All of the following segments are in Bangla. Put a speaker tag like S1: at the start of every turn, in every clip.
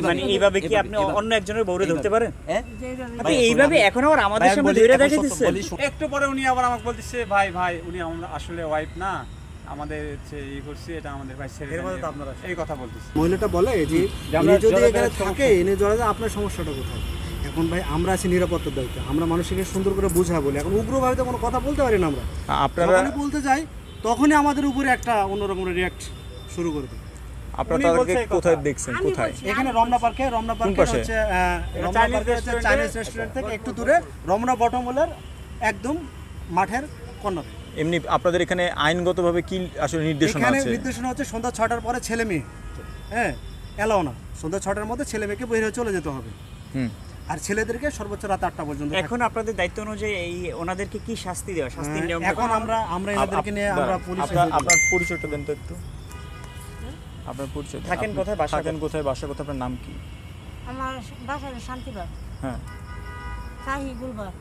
S1: মানে এইভাবে কি আপনি অন্য একজনের বউরে ধরতে পারেন? আপনি এইভাবে এখন আবার আমাদের সামনে ধরে দেখাইতেছেন।
S2: একটু পরে উনি আবার আমাকে বলতেছে ভাই ভাই উনি আসলে ওয়াইফ না, আমাদের এই করছি, এটা আমাদের ভাই ছেড়ে দেন, আপনারা এই কথা বলতেছে।
S3: মহিলাটা বলে যে উনি যদি এখানে থাকে এনে জড়া যায়, আপনার সমস্যাটা কোথায়? এখন ভাই আমরা আছি নিরাপত্তার দায়িত্বে, আমরা মানুষকে সুন্দর করে বোঝা বলি। এখন উগ্রভাবে তো কোনো কথা বলতে পারি না আমরা। আপনারা বলতে যাই তখনই আমাদের উপরে একটা অন্যরকম রিঅ্যাক্ট শুরু করে দেয়।
S4: আপনারা তাদেরকে কোথায় দেখছেন? কোথায়?
S3: এখানে রমনা পার্কে হচ্ছে চাইনিজ রেস্টুরেন্ট থেকে একটু দূরে রমনা বটম হলের একদম মাঠের কর্নারে।
S4: এমনি আপনাদের এখানে আইনগতভাবে কি আসলে নির্দেশনা আছে?
S3: এখানে নির্দেশনা হচ্ছে সন্ধ্যা 6টার পরে ছেলে মেয়ে এলাও না। সন্ধ্যা 6টার মধ্যে ছেলে মেয়েকে বাইরে চলে যেতে হবে। আর ছেলেদেরকে সর্বোচ্চ রাত 8টা পর্যন্ত।
S1: এখন আপনাদের দায়িত্ব অনুযায়ী এই ওনাদেরকে কি শাস্তি দেওয়া? শাস্তির নিয়ম
S3: এখন আমরা এনাদেরকে নিয়ে আমরা পুলিশ।
S4: আপনার পরিচয়টা দেন তো একটু। আপনার পরিচয়।
S1: থাকেন কোথায়? বাসা
S4: কোথায়? বাসা কোথায়? আপনার নাম কি?
S5: আমার বাসা শান্তিবাগ।
S4: হ্যাঁ,
S5: থাহি গুলবাগ,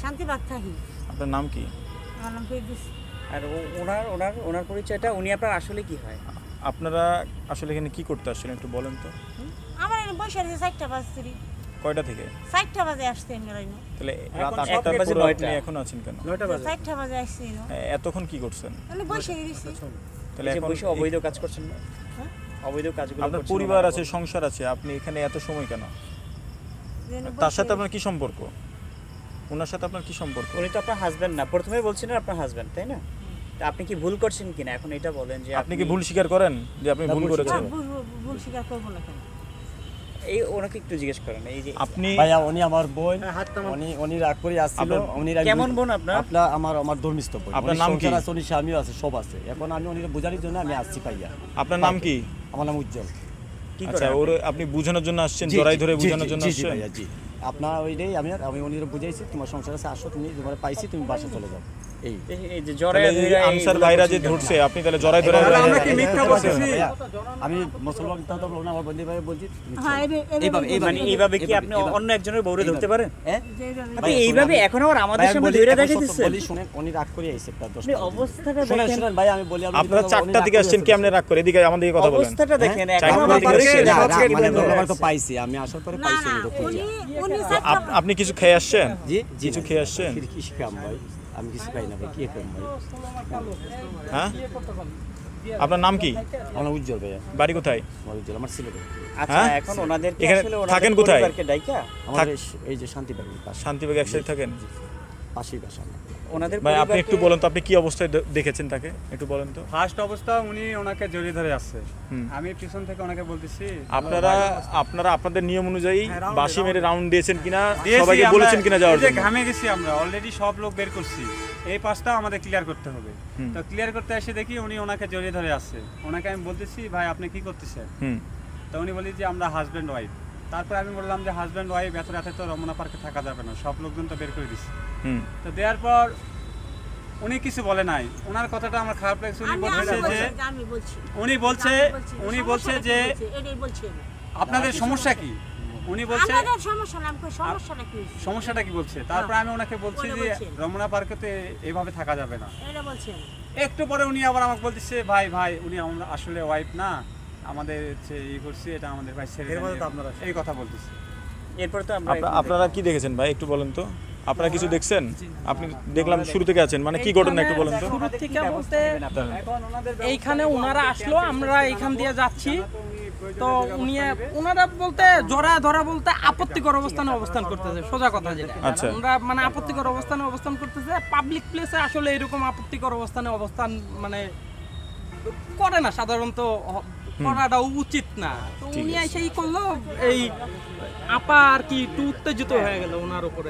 S5: শান্তিবাগ থাহি।
S4: আপনার নাম কি?
S5: আমার নাম ফেরদৌস।
S1: আর ওনার পরিচয়টা, উনি আপনার আসলে কি হয়?
S4: আপনারা আসলে এখানে কি করতে আসছেন একটু বলেন তো।
S5: আমার এখানে বসে আছে 4টা বাজে।
S4: কয়টা থেকে?
S5: 4টা বাজে আসতে আমি লাইনে।
S4: তাহলে রাত 8টা বাজে আপনি এখন আছেন কেন?
S3: 9টা বাজে।
S5: 4টা বাজে আসছি।
S4: এতক্ষণ কি করছেন?
S5: আমি বসে গেছি।
S4: তাহলে এখন
S1: বসে অবৈধ কাজ করছেন না? অবৈধ কাজগুলো
S4: আপনার পরিবার আছে, সংসার আছে, আপনি এখানে এত সময় কেন? তার সাথে আপনার কি সম্পর্ক? ওনার সাথে আপনার কি সম্পর্ক?
S1: উনি তো আপনার হাজবেন্ড না, প্রথমেই বলছিলেন আপনার হাজবেন্ড, তাই না? আপনি কি ভুল করছেন কিনা এখন এটা বলেন। যে
S4: আপনি কি ভুল স্বীকার করেন যে আপনি ভুল করেছেন?
S5: ভুল স্বীকার করব না কেন?
S1: এই ওনাকে একটু জিজ্ঞেস করেন। এই যে
S4: আপনি
S6: ভাইয়া উনি আমার বোন, উনি রাগ করে আসছিল। উনি
S1: কেমন বোন আপনার?
S6: আমার ধর্মিষ্ঠ বোন।
S4: আপনার নাম কি?
S6: উনি স্বামীও আছে, সব আছে। এখন আমি উনিকে বোঝানোর জন্য আমি আসছি ভাইয়া।
S4: আপনার নাম কি?
S6: আমার নাম উজ্জ্বল।
S4: আচ্ছা, ওর আপনি বোঝানোর জন্য আসছেন, জড়াই ধরে বোঝানোর জন্য
S6: জি
S4: আসছেন?
S6: ভাইয়া জি। আপনার ওইটাই আমি উনিকে বুঝাইছি, তোমার সংসার আছে, আসো, তুমি তোমার পাইছি, তুমি বাসা চলে যাও।
S1: এই যে জড়াই ধরে
S4: আনসার ভাইরা যে ধরছে, আপনি তাহলে জড়াই ধরে
S2: আমরা কি মিথ্যা বলতেছি?
S6: আমি মুসলমান তো বলবো, আমার বন্ধু ভাই বলছি
S1: এইভাবে কি আপনি অন্য একজনের বউরে ধরতে পারেন? আপনি এইভাবে এখন আবার আমাদের সামনে ধরে দেখাইতেছেন।
S6: বলি শুনেন, উনি রাগ করে আইছে প্রায় 10
S1: আপনি অবস্থাটা
S6: শুনেন
S1: দেখেন।
S6: শুনেন ভাই, আমি বলি
S4: আপনারা 4টা দিকে আসছেন, কি আপনি রাগ করে? এদিকে আমাদের দিকে কথা বলেন।
S1: অবস্থাটা দেখেন। এখন
S4: চাইনিজ
S1: আবার
S6: আমার তো পাইছি, আমি আসার পরে পাইছি।
S4: আপনি কিছু খেয়ে আসছেন?
S6: জি
S4: কিছু খেয়ে আসছেন?
S6: কি খাম ভাই? আমি কিছু খাই না ভাই, কি খাম ভাই?
S4: হ্যাঁ, আপনার নাম কি?
S6: আমার উজ্জ্বল ভাইয়া।
S4: বাড়ি কোথায়?
S6: আমার উজ্জ্বল, আমার ছেলে ভাই।
S1: আচ্ছা, এখন ওনাদেরকে
S4: এখানে
S1: আসলে
S4: থাকেন কোথায়?
S1: পরিবারকে ডাইকা
S6: আমার এই যে শান্তিবাগের পাশে।
S4: শান্তিবাগে একসাথে থাকেন?
S6: পাশেই বাসা।
S1: ওনাদের
S4: ভাই আপনি
S1: পরিবারকে
S4: একটু বলেন তো, আপনি কি অবস্থায় দেখেছেন তাকে একটু বলেন তো।
S2: ফার্স্ট অবস্থা উনি ওনাকে জড়িয়ে ধরে আসছে, আমি পিছন থেকে ওনাকে বলতেছি।
S4: আপনারা আপনাদের নিয়ম অনুযায়ী
S2: হ্যাঁ,
S4: বাঁশি মেরে রাউন্ড দিয়েছেন কিনা,
S2: দিয়েছি,
S4: সবাইকে
S2: আমরা
S4: বলেছেন কিনা যাওয়ার
S2: এই যে
S4: জন্য?
S2: ঘামে গেছি আমরা, অলরেডি সব লোক বের করছি, এই পাশটা আমাদের ক্লিয়ার করতে হবে। তো ক্লিয়ার করতে এসে দেখি উনি ওনাকে জড়িয়ে ধরে আসছে। ওনাকে আমি বলতেছি ভাই আপনি কি করতেছেন? তো উনি বলি যে আমরা হাজব্যান্ড ওয়াইফ। তারপরে আমি বললাম যে হাজব্যান্ড ওয়াইফ এত রাতে তো রমনা পার্কে থাকা যাবে না, সব লোকজন তো বের করে দিচ্ছে। তো দেওয়ার পর উনি কিছু বলে নাই, ওনার কথাটা আমার খারাপ লাগছে। উনি বলছে যে আপনাদের সমস্যা কি? উনি বলছে সমস্যাটা কি বলছে। তারপর আমি ওনাকে বলছি যে রমনা পার্কেতে এভাবে থাকা যাবে না। একটু পরে উনি আবার আমাকে বলতেছে ভাই ভাই উনি আসলে ওয়াইফ না, আমাদের করছি, এটা আমাদের ভাই ছেড়ে দেন, আপনারা এই কথা বলতেছে।
S1: এরপর তো
S4: আপনারা কি দেখেছেন ভাই একটু বলেন তো। আপনারা কিছু দেখছেন? আপনি দেখলাম শুরু থেকে আছেন, মানে কি ঘটনা একটু বলেন তো।
S7: শুরু থেকে বলতে এইখানে ওনারা আসলো, আমরা এইখান দিয়ে যাচ্ছি, তো ওনারা বলতে জড়া ধরা বলতে আপত্তিকর অবস্থানে অবস্থান করতেছে, সোজা কথা যেটা। ওনারা মানে আপত্তিকর অবস্থানে অবস্থান করতেছে, পাবলিক প্লেসে আসলে এরকম আপত্তিকর অবস্থানে অবস্থান মানে করে না সাধারণত, করাটা উচিত না। তো উনি এসে করলো, এই আপা আর কি একটু উত্তেজিত হয়ে গেল ওনার উপরে।